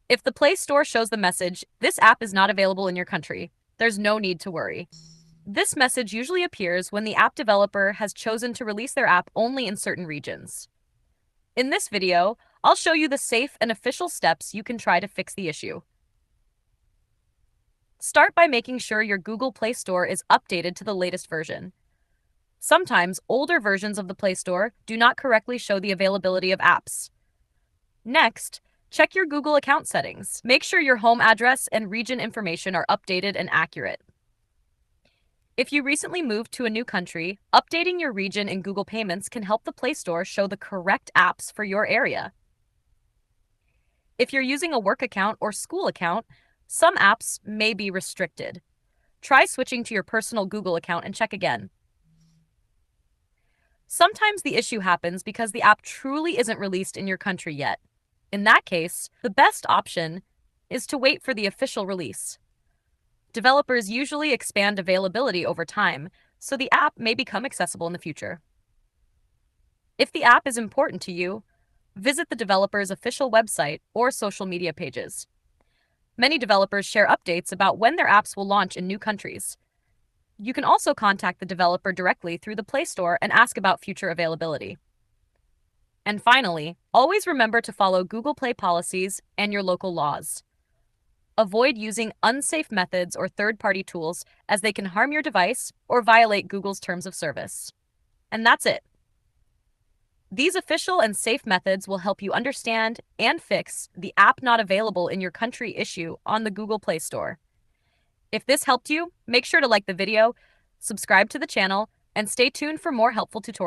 If the Play Store shows the message, "This app is not available in your country," there's no need to worry. This message usually appears when the app developer has chosen to release their app only in certain regions. In this video, I'll show you the safe and official steps you can try to fix the issue. Start by making sure your Google Play Store is updated to the latest version. Sometimes older versions of the Play Store do not correctly show the availability of apps. Next, check your Google account settings. Make sure your home address and region information are updated and accurate. If you recently moved to a new country, updating your region in Google Payments can help the Play Store show the correct apps for your area. If you're using a work account or school account, some apps may be restricted. Try switching to your personal Google account and check again. Sometimes the issue happens because the app truly isn't released in your country yet. In that case, the best option is to wait for the official release. Developers usually expand availability over time, so the app may become accessible in the future. If the app is important to you, visit the developer's official website or social media pages. Many developers share updates about when their apps will launch in new countries. You can also contact the developer directly through the Play Store and ask about future availability. And finally, always remember to follow Google Play policies and your local laws. Avoid using unsafe methods or third-party tools as they can harm your device or violate Google's terms of service. And that's it. These official and safe methods will help you understand and fix the app not available in your country issue on the Google Play Store. If this helped you, make sure to like the video, subscribe to the channel, and stay tuned for more helpful tutorials.